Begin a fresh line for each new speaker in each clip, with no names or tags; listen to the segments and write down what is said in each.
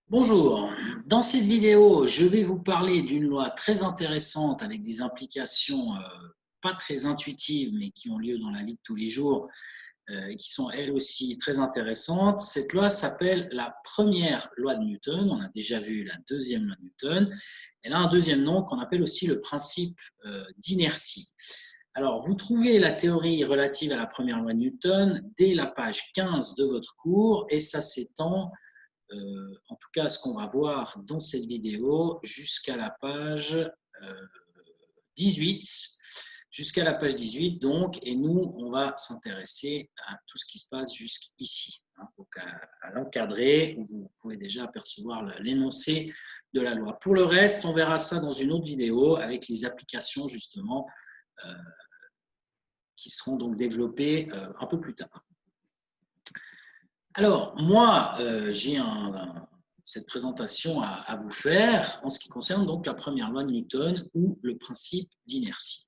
Bonjour, dans cette vidéo, je vais vous parler d'une loi très intéressante avec des implications pas très intuitives mais qui ont lieu dans la vie de tous les jours et qui sont elles aussi très intéressantes. Cette loi s'appelle la première loi de Newton, on a déjà vu la deuxième loi de Newton. Elle a un deuxième nom qu'on appelle aussi le principe d'inertie. Alors, vous trouvez la théorie relative à la première loi de Newton dès la page 15 de votre cours et ça s'étend en tout cas ce qu'on va voir dans cette vidéo jusqu'à la page 18, jusqu'à la page 18 donc, et nous on va s'intéresser à tout ce qui se passe jusqu'ici, donc à l'encadré où vous pouvez déjà apercevoir l'énoncé de la loi. Pour le reste, on verra ça dans une autre vidéo avec les applications justement qui seront donc développées un peu plus tard. Alors, moi, j'ai cette présentation à vous faire en ce qui concerne donc la première loi de Newton ou le principe d'inertie.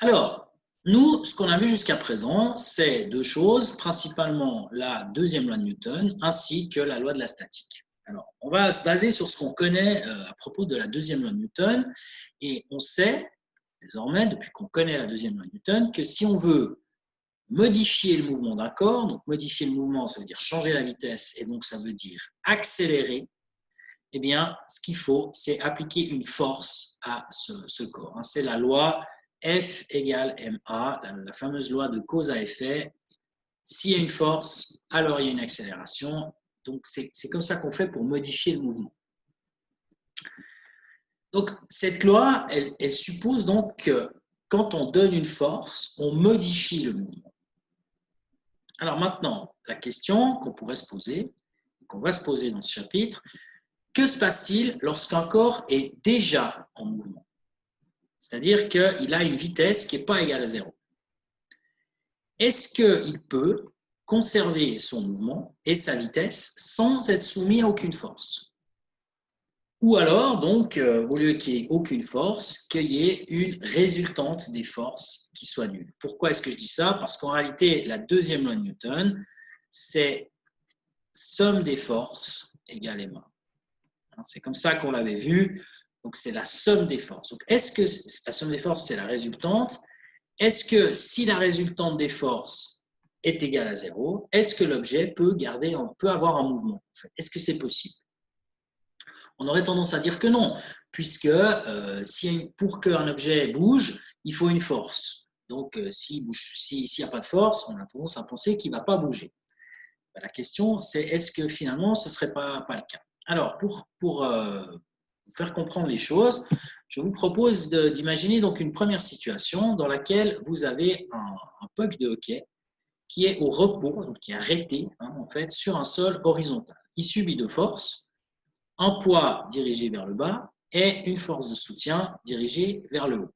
Alors, nous, ce qu'on a vu jusqu'à présent, c'est deux choses, principalement la deuxième loi de Newton ainsi que la loi de la statique. Alors, on va se baser sur ce qu'on connaît à propos de la deuxième loi de Newton et on sait désormais, depuis qu'on connaît la deuxième loi de Newton, que si on veut modifier le mouvement d'un corps, donc modifier le mouvement, ça veut dire changer la vitesse, et donc ça veut dire accélérer, eh bien, ce qu'il faut, c'est appliquer une force à ce corps. C'est la loi F égale ma, la fameuse loi de cause à effet. S'il y a une force, alors il y a une accélération. Donc, c'est comme ça qu'on fait pour modifier le mouvement. Donc, cette loi, elle suppose donc que quand on donne une force, on modifie le mouvement. Alors maintenant, la question qu'on pourrait se poser, qu'on va se poser dans ce chapitre, que se passe-t-il lorsqu'un corps est déjà en mouvement? C'est-à-dire qu'il a une vitesse qui n'est pas égale à 0. Est-ce qu'il peut conserver son mouvement et sa vitesse sans être soumis à aucune force? Ou alors, donc, au lieu qu'il n'y ait aucune force, qu'il y ait une résultante des forces qui soit nulle. Pourquoi est-ce que je dis ça? Parce qu'en réalité, la deuxième loi de Newton, c'est somme des forces égale ma. C'est comme ça qu'on l'avait vu. Donc, c'est la somme des forces. Donc, est-ce que la somme des forces, c'est la résultante? Est-ce que si la résultante des forces est égale à 0, est-ce que l'objet peut avoir un mouvement en fait? Est-ce que c'est possible? On aurait tendance à dire que non, puisque pour qu'un objet bouge, il faut une force. Donc, s'il n'y a pas de force, on a tendance à penser qu'il ne va pas bouger. La question, c'est est-ce que finalement, ce ne serait pas le cas? Alors, pour faire comprendre les choses, je vous propose d'imaginer donc une première situation dans laquelle vous avez un puck de hockey qui est au repos, donc qui est arrêté en fait, sur un sol horizontal. Il subit deux forces, un poids dirigé vers le bas et une force de soutien dirigée vers le haut.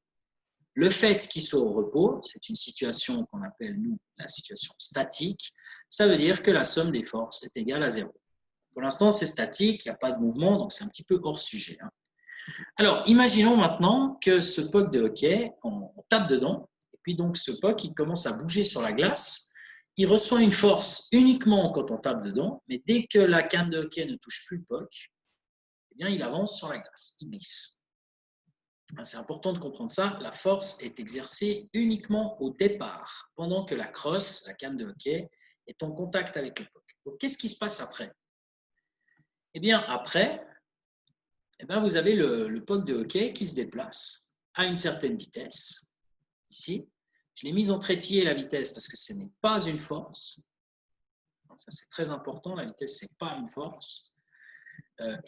Le fait qu'il soit au repos, c'est une situation qu'on appelle, nous, la situation statique, ça veut dire que la somme des forces est égale à 0. Pour l'instant, c'est statique, il n'y a pas de mouvement, donc c'est un petit peu hors sujet. Alors, imaginons maintenant que ce puck de hockey, on tape dedans, et puis donc ce puck, il commence à bouger sur la glace. Il reçoit une force uniquement quand on tape dedans, mais dès que la canne de hockey ne touche plus le puck, eh bien, il avance sur la glace, il glisse. C'est important de comprendre ça, la force est exercée uniquement au départ, pendant que la crosse, la canne de hockey, est en contact avec le puck. Donc, qu'est-ce qui se passe après? Eh bien, après, vous avez le puck de hockey qui se déplace à une certaine vitesse, ici. Je l'ai mis en trétier la vitesse parce que ce n'est pas une force. Ça, c'est très important, la vitesse, ce n'est pas une force.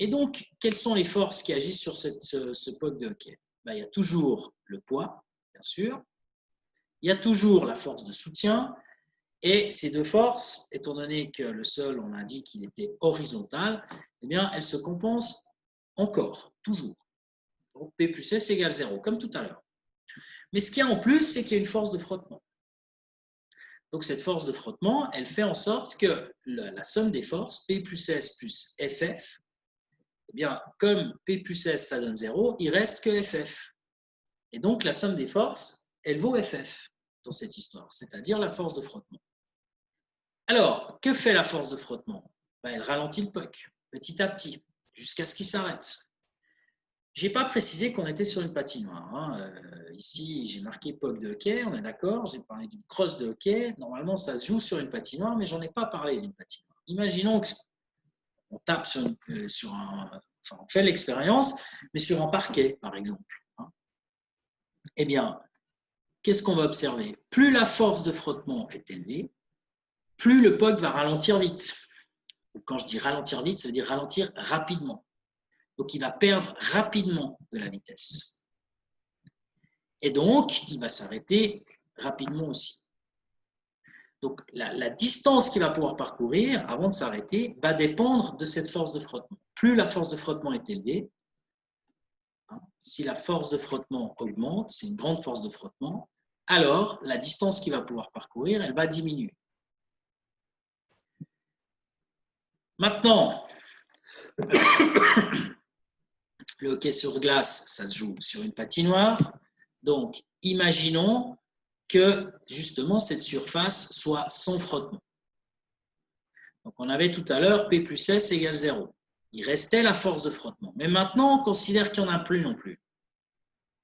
Et donc, quelles sont les forces qui agissent sur ce puck de hockey? Il y a toujours le poids, bien sûr. Il y a toujours la force de soutien. Et ces deux forces, étant donné que le sol, on a dit qu'il était horizontal, eh bien, elles se compensent encore, toujours. Donc, P plus S égale 0, comme tout à l'heure. Mais ce qu'il y a en plus, c'est qu'il y a une force de frottement. Donc, cette force de frottement, elle fait en sorte que la somme des forces, P plus S plus FF, eh bien, comme P plus S, ça donne 0, il reste que FF. Et donc, la somme des forces, elle vaut FF. dans cette histoire, c'est-à-dire la force de frottement. Alors, que fait la force de frottement? Elle ralentit le puck petit à petit, jusqu'à ce qu'il s'arrête. Je n'ai pas précisé qu'on était sur une patinoire. Ici, j'ai marqué puck de hockey, on est d'accord. J'ai parlé d'une crosse de hockey. Normalement, ça se joue sur une patinoire, mais je n'en ai pas parlé d'une patinoire. Imaginons qu'on tape on fait l'expérience, mais sur un parquet, par exemple. Eh bien, qu'est-ce qu'on va observer? Plus la force de frottement est élevée, plus le puck va ralentir vite. Quand je dis ralentir vite, ça veut dire ralentir rapidement. Donc, il va perdre rapidement de la vitesse. Et donc, il va s'arrêter rapidement aussi. Donc, la distance qu'il va pouvoir parcourir avant de s'arrêter va dépendre de cette force de frottement. Plus la force de frottement est élevée, si la force de frottement augmente, c'est une grande force de frottement, alors la distance qu'il va pouvoir parcourir, elle va diminuer. Maintenant, le hockey sur glace, ça se joue sur une patinoire. Donc, imaginons que justement cette surface soit sans frottement. Donc, on avait tout à l'heure P plus S égale 0. Il restait la force de frottement. Mais maintenant, on considère qu'il n'y en a plus non plus.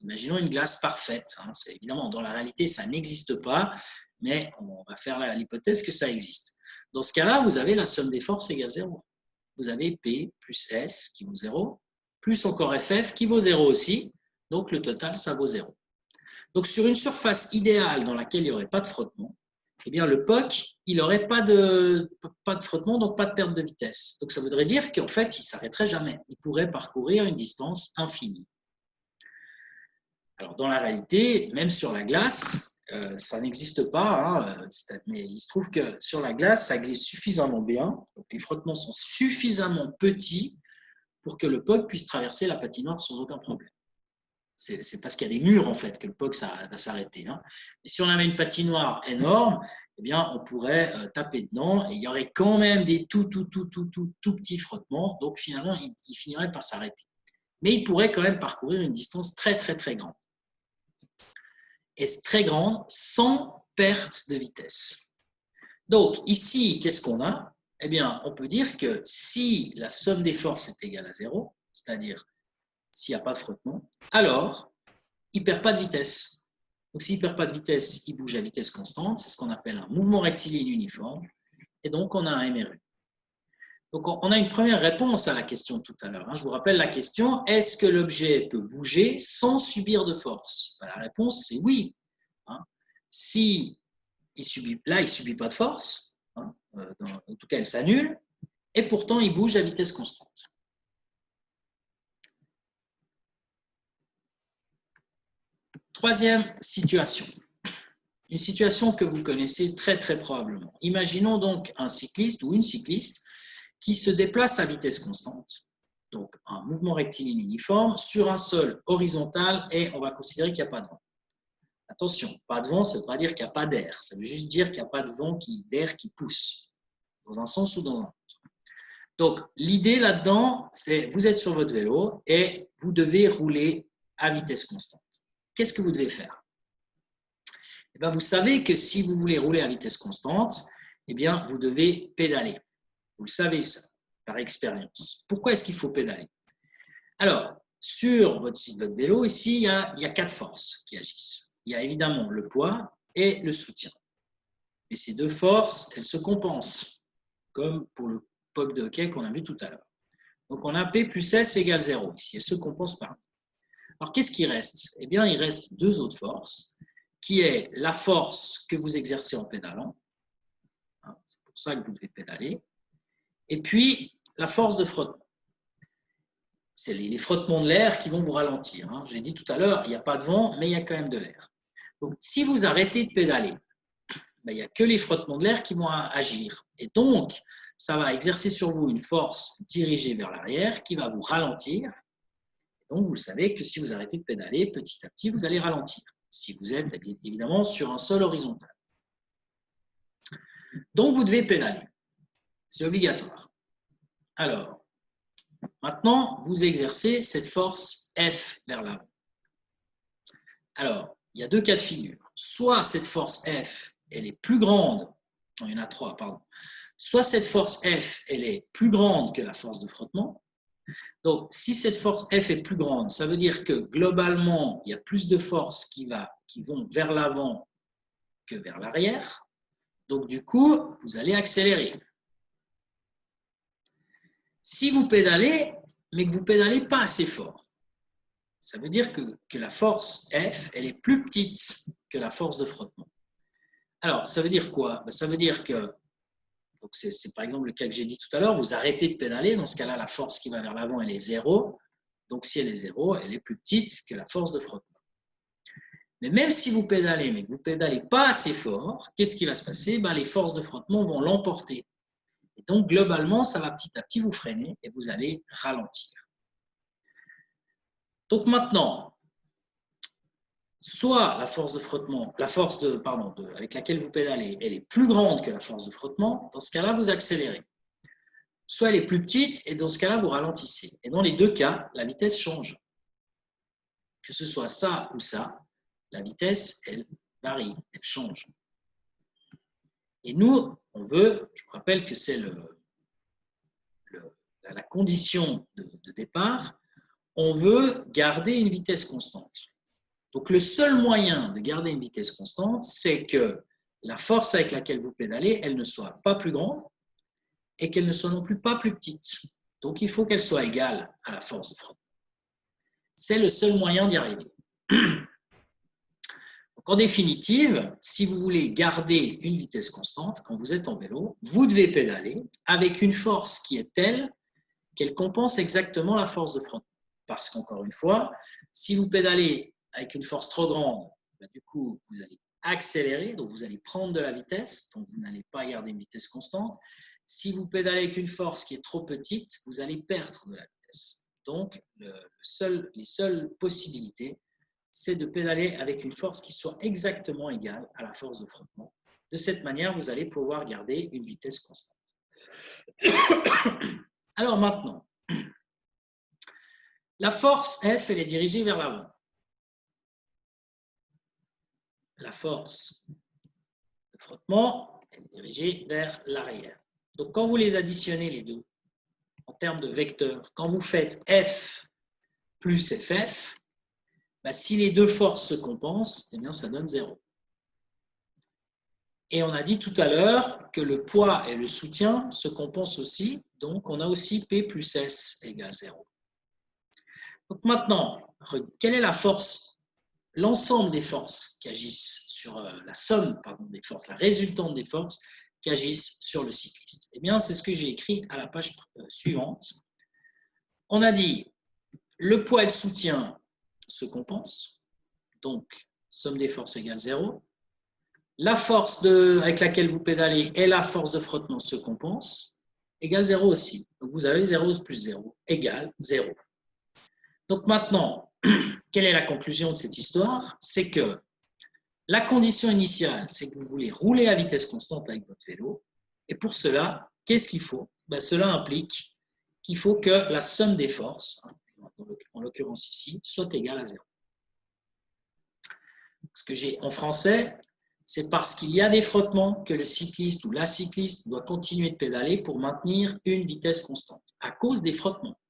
Imaginons une glace parfaite. Évidemment, dans la réalité, ça n'existe pas, mais on va faire l'hypothèse que ça existe. Dans ce cas-là, vous avez la somme des forces égale 0. Vous avez P plus S qui vaut 0, plus encore FF qui vaut 0 aussi. Donc, le total, ça vaut 0. Donc, sur une surface idéale dans laquelle il n'y aurait pas de frottement, eh bien, le puck, il n'aurait pas de frottement, donc pas de perte de vitesse. Donc, ça voudrait dire qu'en fait, il ne s'arrêterait jamais. Il pourrait parcourir une distance infinie. Alors, dans la réalité, même sur la glace, ça n'existe pas. Mais il se trouve que sur la glace, ça glisse suffisamment bien. Donc, les frottements sont suffisamment petits pour que le puck puisse traverser la patinoire sans aucun problème. C'est parce qu'il y a des murs, en fait, que le puck va s'arrêter. Et si on avait une patinoire énorme, eh bien, on pourrait taper dedans et il y aurait quand même des tout petits frottements. Donc, finalement, il finirait par s'arrêter. Mais il pourrait quand même parcourir une distance très grande. Et très grande sans perte de vitesse. Donc, ici, qu'est-ce qu'on a? Eh bien, on peut dire que si la somme des forces est égale à 0, c'est-à-dire s'il n'y a pas de frottement, alors il ne perd pas de vitesse. Donc, s'il ne perd pas de vitesse, il bouge à vitesse constante. C'est ce qu'on appelle un mouvement rectiligne uniforme. Et donc, on a un MRU. Donc, on a une première réponse à la question tout à l'heure. Je vous rappelle la question, est-ce que l'objet peut bouger sans subir de force? La réponse, c'est oui. Si il ne subit pas de force, en tout cas, elle s'annule, et pourtant, il bouge à vitesse constante. Troisième situation. Une situation que vous connaissez très probablement. Imaginons donc un cycliste ou une cycliste qui se déplace à vitesse constante, donc un mouvement rectiligne uniforme, sur un sol horizontal et on va considérer qu'il n'y a pas de vent. Attention, pas de vent, ça ne veut pas dire qu'il n'y a pas d'air, ça veut juste dire qu'il n'y a pas de vent d'air qui pousse, dans un sens ou dans un autre. Donc, l'idée là-dedans, c'est vous êtes sur votre vélo et vous devez rouler à vitesse constante. Qu'est-ce que vous devez faire? Eh bien, vous savez que si vous voulez rouler à vitesse constante, eh bien, vous devez pédaler. Vous le savez ça, par expérience. Pourquoi est-ce qu'il faut pédaler? Alors, sur votre vélo, ici, il y a 4 forces qui agissent. Il y a évidemment le poids et le soutien. Et ces 2 forces, elles se compensent, comme pour le puck de hockey qu'on a vu tout à l'heure. Donc, on a P plus S égale 0 ici. Elles se compensent par. Alors, qu'est-ce qui reste? Eh bien, il reste 2 autres forces, qui est la force que vous exercez en pédalant. C'est pour ça que vous devez pédaler. Et puis, la force de frottement. C'est les frottements de l'air qui vont vous ralentir. J'ai dit tout à l'heure, il n'y a pas de vent, mais il y a quand même de l'air. Donc, si vous arrêtez de pédaler, il n'y a que les frottements de l'air qui vont agir. Et donc, ça va exercer sur vous une force dirigée vers l'arrière qui va vous ralentir. Donc, vous savez que si vous arrêtez de pédaler, petit à petit, vous allez ralentir. Si vous êtes évidemment sur un sol horizontal. Donc, vous devez pédaler. C'est obligatoire. Alors, maintenant, vous exercez cette force F vers l'avant. Alors, il y a deux cas de figure. Soit cette force F, elle est plus grande, non, il y en a trois, pardon. Soit cette force F, elle est plus grande que la force de frottement. Donc, si cette force F est plus grande, ça veut dire que globalement, il y a plus de forces qui vont vers l'avant que vers l'arrière. Donc, du coup, vous allez accélérer. Si vous pédalez, mais que vous ne pédalez pas assez fort, ça veut dire que la force F, elle est plus petite que la force de frottement. Alors, ça veut dire quoi? Ça veut dire que, c'est par exemple le cas que j'ai dit tout à l'heure, vous arrêtez de pédaler, dans ce cas-là, la force qui va vers l'avant, elle est 0. Donc, si elle est 0, elle est plus petite que la force de frottement. Mais même si vous pédalez, mais que vous ne pédalez pas assez fort, qu'est-ce qui va se passer? Les forces de frottement vont l'emporter. Et donc, globalement, ça va petit à petit vous freiner et vous allez ralentir. Donc maintenant, soit la force de frottement, avec laquelle vous pédalez, elle est plus grande que la force de frottement, dans ce cas-là, vous accélérez. Soit elle est plus petite, et dans ce cas-là, vous ralentissez. Et dans les deux cas, la vitesse change. Que ce soit ça ou ça, la vitesse, elle varie, elle change. Et nous, on veut, je vous rappelle que c'est la condition de départ, on veut garder une vitesse constante. Donc, le seul moyen de garder une vitesse constante, c'est que la force avec laquelle vous pédalez, elle ne soit pas plus grande et qu'elle ne soit non plus pas plus petite. Donc, il faut qu'elle soit égale à la force de frottement. C'est le seul moyen d'y arriver. Donc, en définitive, si vous voulez garder une vitesse constante, quand vous êtes en vélo, vous devez pédaler avec une force qui est telle qu'elle compense exactement la force de frottement. Parce qu'encore une fois, si vous pédalez avec une force trop grande, du coup, vous allez accélérer, donc vous allez prendre de la vitesse, donc vous n'allez pas garder une vitesse constante. Si vous pédalez avec une force qui est trop petite, vous allez perdre de la vitesse. Donc, les seules possibilités, c'est de pédaler avec une force qui soit exactement égale à la force de frottement. De cette manière, vous allez pouvoir garder une vitesse constante. Alors maintenant, la force F, elle est dirigée vers l'avant. La force de frottement, elle est dirigée vers l'arrière. Donc, quand vous les additionnez les deux, en termes de vecteurs, quand vous faites F plus FF, si les deux forces se compensent, eh bien, ça donne 0. Et on a dit tout à l'heure que le poids et le soutien se compensent aussi, donc on a aussi P plus S égale 0. Donc maintenant, quelle est la force? L'ensemble des forces qui agissent sur la somme des forces, la résultante des forces qui agissent sur le cycliste. Eh bien, c'est ce que j'ai écrit à la page suivante. On a dit le poids et le soutien se compensent, donc somme des forces égale 0. La force avec laquelle vous pédalez et la force de frottement se compensent, égale 0 aussi. Donc vous avez 0 plus 0 égale 0. Donc maintenant, quelle est la conclusion de cette histoire? C'est que la condition initiale, c'est que vous voulez rouler à vitesse constante avec votre vélo. Et pour cela, qu'est-ce qu'il faut? Cela implique qu'il faut que la somme des forces, en l'occurrence ici, soit égale à 0. Ce que j'ai en français, c'est parce qu'il y a des frottements que le cycliste ou la cycliste doit continuer de pédaler pour maintenir une vitesse constante, à cause des frottements.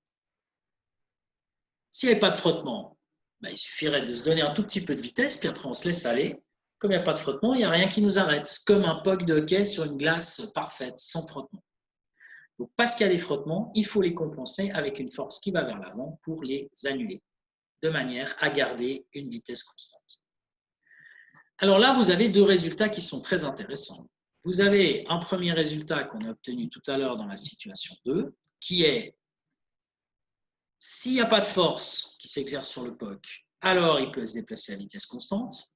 S'il n'y avait pas de frottement, il suffirait de se donner un tout petit peu de vitesse, puis après on se laisse aller. Comme il n'y a pas de frottement, il n'y a rien qui nous arrête, comme un puck de hockey sur une glace parfaite, sans frottement. Donc, parce qu'il y a des frottements, il faut les compenser avec une force qui va vers l'avant pour les annuler, de manière à garder une vitesse constante. Alors là, vous avez deux résultats qui sont très intéressants. Vous avez un premier résultat qu'on a obtenu tout à l'heure dans la situation 2, qui est s'il n'y a pas de force qui s'exerce sur le puck, alors il peut se déplacer à vitesse constante.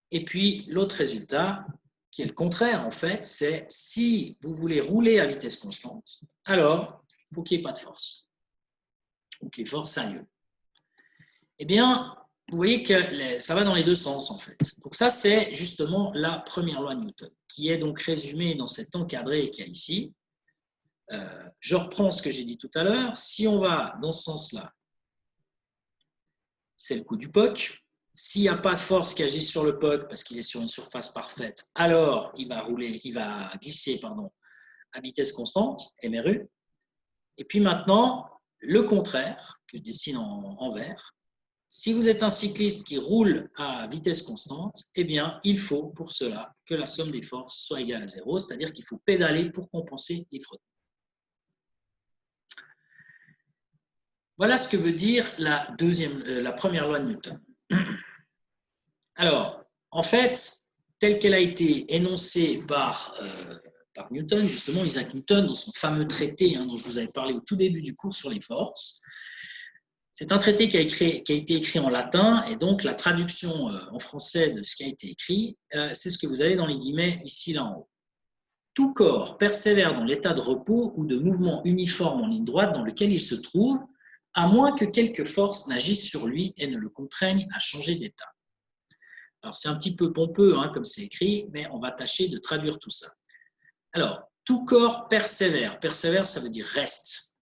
Et puis, l'autre résultat, qui est le contraire en fait, c'est si vous voulez rouler à vitesse constante, alors il faut qu'il n'y ait pas de force, ou que les forces s'annulent. Eh bien, vous voyez que ça va dans les deux sens en fait. Donc ça, c'est justement la première loi de Newton, qui est donc résumée dans cet encadré qu'il y a ici. Je reprends ce que j'ai dit tout à l'heure. Si on va dans ce sens-là, c'est le coût du puck. S'il n'y a pas de force qui agit sur le pod parce qu'il est sur une surface parfaite, alors il va glisser à vitesse constante, MRU. Et puis maintenant, le contraire, que je dessine en vert. Si vous êtes un cycliste qui roule à vitesse constante, eh bien, il faut pour cela que la somme des forces soit égale à 0, c'est-à-dire qu'il faut pédaler pour compenser les frottements. Voilà ce que veut dire la première loi de Newton. Alors, en fait, telle qu'elle a été énoncée par Newton, justement, Isaac Newton, dans son fameux traité dont je vous avais parlé au tout début du cours sur les forces, c'est un traité qui a été écrit en latin, et donc la traduction en français de ce qui a été écrit, c'est ce que vous avez dans les guillemets ici, là en haut. Tout corps persévère dans l'état de repos ou de mouvement uniforme en ligne droite dans lequel il se trouve, à moins que quelque force n'agisse sur lui et ne le contraigne à changer d'état. Alors, c'est un petit peu pompeux, comme c'est écrit, mais on va tâcher de traduire tout ça. Alors, tout corps persévère. Persévère, ça veut dire reste.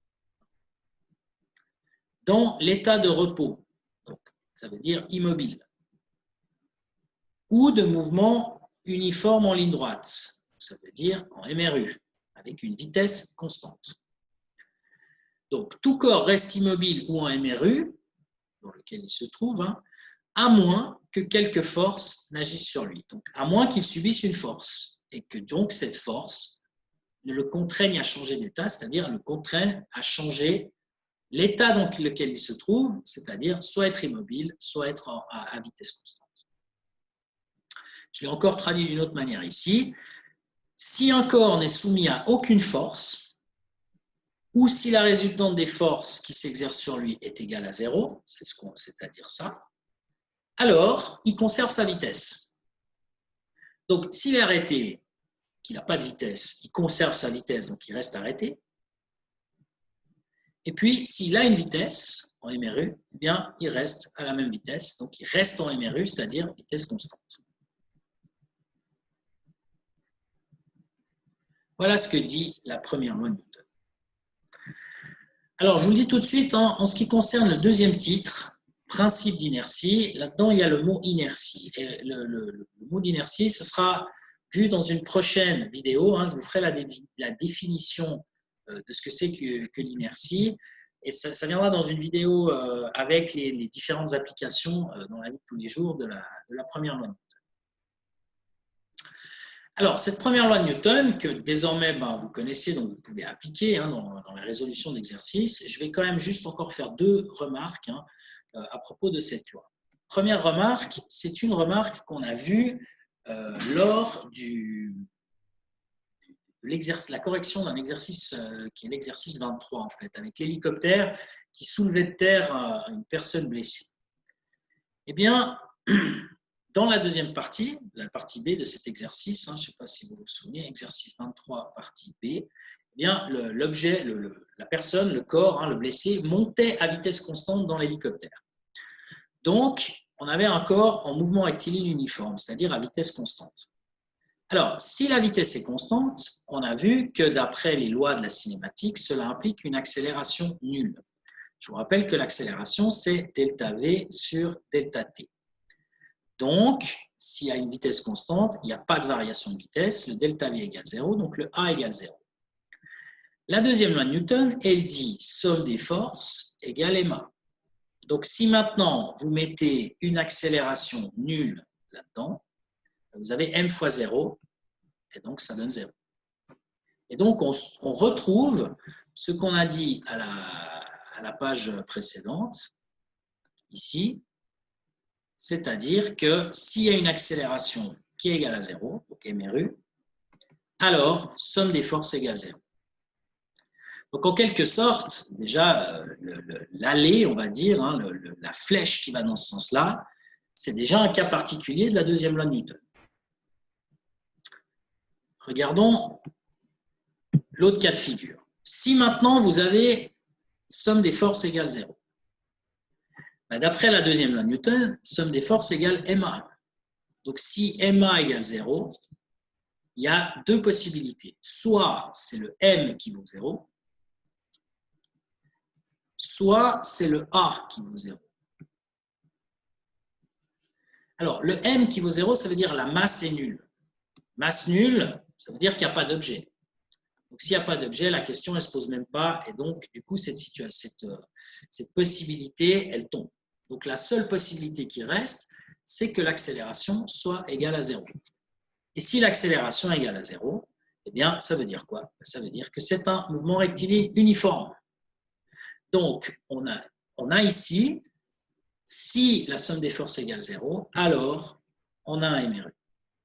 Dans l'état de repos, donc, ça veut dire immobile. Ou de mouvement uniforme en ligne droite, ça veut dire en MRU, avec une vitesse constante. Donc, tout corps reste immobile ou en MRU, dans lequel il se trouve, à moins que quelque force n'agisse sur lui. Donc, à moins qu'il subisse une force, et que donc cette force ne le contraigne à changer d'état, c'est-à-dire le contraigne à changer l'état dans lequel il se trouve, c'est-à-dire soit être immobile, soit être à vitesse constante. Je l'ai encore traduit d'une autre manière ici. Si un corps n'est soumis à aucune force, ou si la résultante des forces qui s'exercent sur lui est égale à 0, c'est-à-dire ça, alors il conserve sa vitesse. Donc, s'il est arrêté, qu'il n'a pas de vitesse, il conserve sa vitesse, donc il reste arrêté. Et puis, s'il a une vitesse en MRU, eh bien, il reste à la même vitesse, donc il reste en MRU, c'est-à-dire vitesse constante. Voilà ce que dit la première loi de Newton. Alors, je vous le dis tout de suite, en ce qui concerne le deuxième titre, principe d'inertie, là-dedans, il y a le mot inertie. Et le mot d'inertie, ce sera vu dans une prochaine vidéo. Je vous ferai la définition de ce que c'est que l'inertie. Et ça viendra dans une vidéo avec les différentes applications dans la vie de tous les jours de la première loi de Newton. Alors, cette première loi de Newton, que désormais vous connaissez, donc vous pouvez appliquer dans la résolution d'exercices, je vais quand même juste encore faire deux remarques à propos de cette loi. Première remarque, c'est une remarque qu'on a vue lors de la correction d'un exercice qui est l'exercice 23, en fait, avec l'hélicoptère qui soulevait de terre une personne blessée. Eh bien, dans la deuxième partie, la partie B de cet exercice, je ne sais pas si vous vous souvenez, exercice 23, partie B, eh bien, l'objet, la personne, le corps, le blessé, montait à vitesse constante dans l'hélicoptère. Donc, on avait un corps en mouvement rectiligne uniforme, c'est-à-dire à vitesse constante. Alors, si la vitesse est constante, on a vu que d'après les lois de la cinématique, cela implique une accélération nulle. Je vous rappelle que l'accélération, c'est delta V sur delta T. Donc, s'il y a une vitesse constante, il n'y a pas de variation de vitesse, le delta V égale 0, donc le A égale 0. La deuxième loi de Newton, elle dit somme des forces égale ma. Donc, si maintenant vous mettez une accélération nulle là-dedans, vous avez m fois 0, et donc ça donne 0. Et donc, on retrouve ce qu'on a dit à la page précédente, ici, c'est-à-dire que s'il y a une accélération qui est égale à 0, donc MRU, alors somme des forces égale 0. Donc en quelque sorte, déjà, l'allée, on va dire, la flèche qui va dans ce sens-là, c'est déjà un cas particulier de la deuxième loi de Newton. Regardons l'autre cas de figure. Si maintenant vous avez somme des forces égale 0, d'après la deuxième loi de Newton, somme des forces égale MA. Donc si MA égale 0, il y a deux possibilités. Soit c'est le M qui vaut 0, soit c'est le A qui vaut 0. Alors, le M qui vaut 0, ça veut dire la masse est nulle. Masse nulle, ça veut dire qu'il n'y a pas d'objet. Donc, s'il n'y a pas d'objet, la question ne se pose même pas. Et donc, du coup, cette possibilité, elle tombe. Donc, la seule possibilité qui reste, c'est que l'accélération soit égale à 0. Et si l'accélération est égale à 0, eh bien, ça veut dire quoi? Ça veut dire que c'est un mouvement rectiligne uniforme. Donc, on a ici, si la somme des forces égale 0, alors on a un MRU.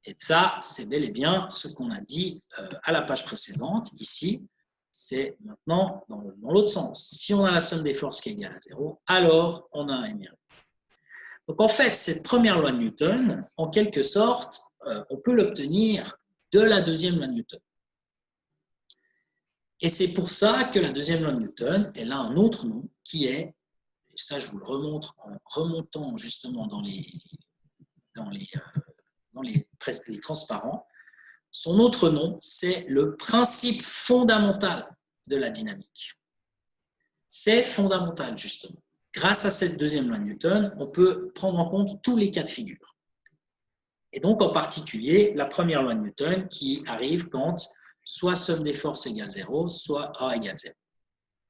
Et ça, c'est bel et bien ce qu'on a dit à la page précédente. Ici, c'est maintenant dans l'autre sens. Si on a la somme des forces qui est égale à 0, alors on a un MRU. Donc en fait, cette première loi de Newton, en quelque sorte, on peut l'obtenir de la deuxième loi de Newton. Et c'est pour ça que la deuxième loi de Newton, elle a un autre nom qui est, et ça je vous le remontre en remontant justement dans les transparents, son autre nom, c'est le principe fondamental de la dynamique. C'est fondamental, justement. Grâce à cette deuxième loi de Newton, on peut prendre en compte tous les cas de figure. Et donc, en particulier, la première loi de Newton qui arrive quand soit somme des forces égale 0, soit A égale 0.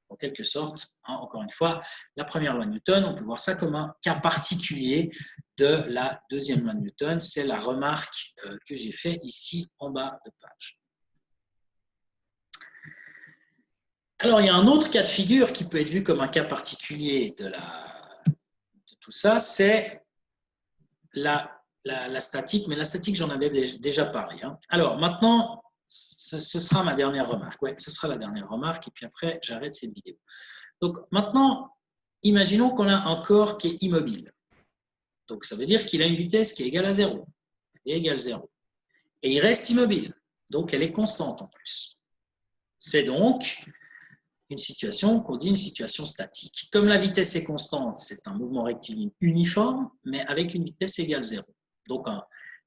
En quelque sorte, hein, encore une fois, la première loi de Newton, on peut voir ça comme un cas particulier de la deuxième loi de Newton. C'est la remarque que j'ai faite ici en bas de page. Alors, il y a un autre cas de figure qui peut être vu comme un cas particulier de tout ça, c'est la statique, mais la statique, j'en avais déjà parlé. Hein. Alors, maintenant, ce sera ma dernière remarque. Ouais, ce sera la dernière remarque, et puis après, j'arrête cette vidéo. Donc, maintenant, imaginons qu'on a un corps qui est immobile. Donc, ça veut dire qu'il a une vitesse qui est égale à 0. Elle est égale à 0. Et il reste immobile. Donc, elle est constante en plus. C'est donc une situation qu'on dit une situation statique. Comme la vitesse est constante, c'est un mouvement rectiligne uniforme, mais avec une vitesse égale 0. Donc,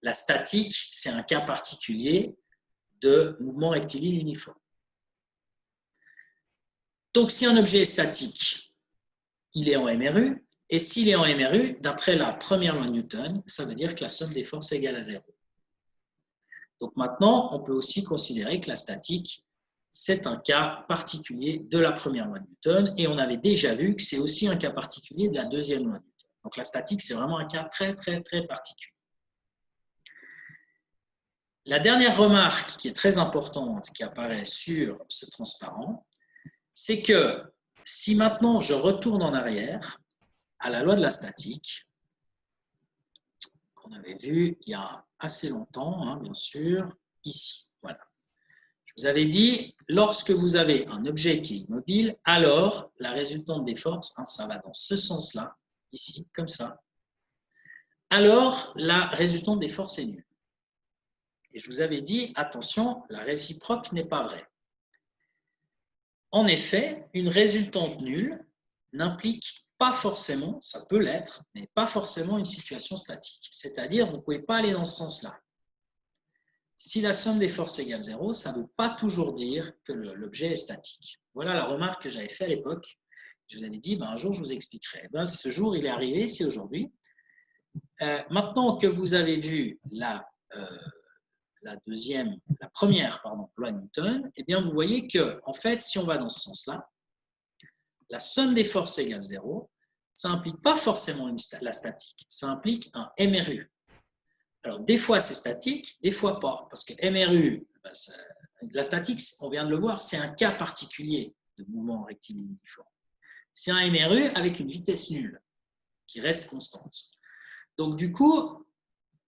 la statique, c'est un cas particulier de mouvement rectiligne uniforme. Donc, si un objet est statique, il est en MRU, et s'il est en MRU, d'après la première loi de Newton, ça veut dire que la somme des forces est égale à 0. Donc maintenant, on peut aussi considérer que la statique, c'est un cas particulier de la première loi de Newton, et on avait déjà vu que c'est aussi un cas particulier de la deuxième loi de Newton. Donc la statique, c'est vraiment un cas très, très, très particulier. La dernière remarque qui est très importante, qui apparaît sur ce transparent, c'est que si maintenant je retourne en arrière à la loi de la statique, qu'on avait vue il y a assez longtemps, hein, bien sûr, ici, voilà. Je vous avais dit, lorsque vous avez un objet qui est immobile, alors la résultante des forces, hein, ça va dans ce sens-là, ici, comme ça, alors la résultante des forces est nulle. Et je vous avais dit, attention, la réciproque n'est pas vraie. En effet, une résultante nulle n'implique pas forcément, ça peut l'être, mais pas forcément une situation statique. C'est-à-dire, vous ne pouvez pas aller dans ce sens-là. Si la somme des forces égale 0, ça ne veut pas toujours dire que l'objet est statique. Voilà la remarque que j'avais faite à l'époque. Je vous avais dit, un jour, je vous expliquerai. Ce jour, il est arrivé, c'est aujourd'hui. Maintenant que vous avez vu la première loi de Newton, eh bien, vous voyez que, en fait, si on va dans ce sens-là, la somme des forces égale 0, ça n'implique pas forcément la statique, ça implique un MRU. Alors, des fois, c'est statique, des fois pas, parce que MRU, la statique, on vient de le voir, c'est un cas particulier de mouvement rectiligne uniforme. C'est un MRU avec une vitesse nulle, qui reste constante. Donc, du coup,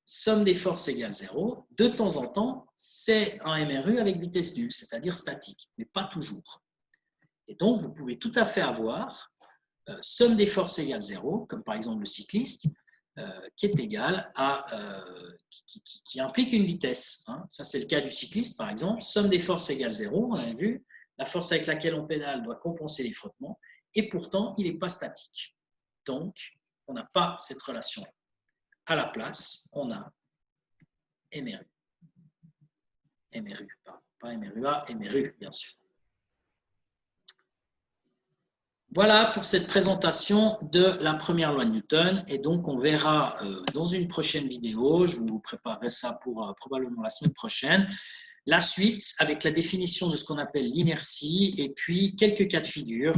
somme des forces égale 0, de temps en temps, c'est un MRU avec vitesse nulle, c'est-à-dire statique, mais pas toujours. Et donc, vous pouvez tout à fait avoir somme des forces égale 0, comme par exemple le cycliste, qui est égal à, qui implique une vitesse. Hein. Ça, c'est le cas du cycliste, par exemple. Somme des forces égale 0, on a vu, la force avec laquelle on pédale doit compenser les frottements, et pourtant, il n'est pas statique. Donc, on n'a pas cette relation-là. À la place, on a MRU. MRU, pardon, pas MRUA, MRU, bien sûr. Voilà pour cette présentation de la première loi de Newton. Et donc, on verra dans une prochaine vidéo, je vous préparerai ça pour probablement la semaine prochaine, la suite avec la définition de ce qu'on appelle l'inertie et puis quelques cas de figure,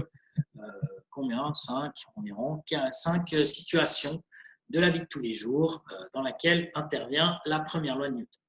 combien 5 environ, 5 situations de la vie de tous les jours dans laquelle intervient la première loi de Newton.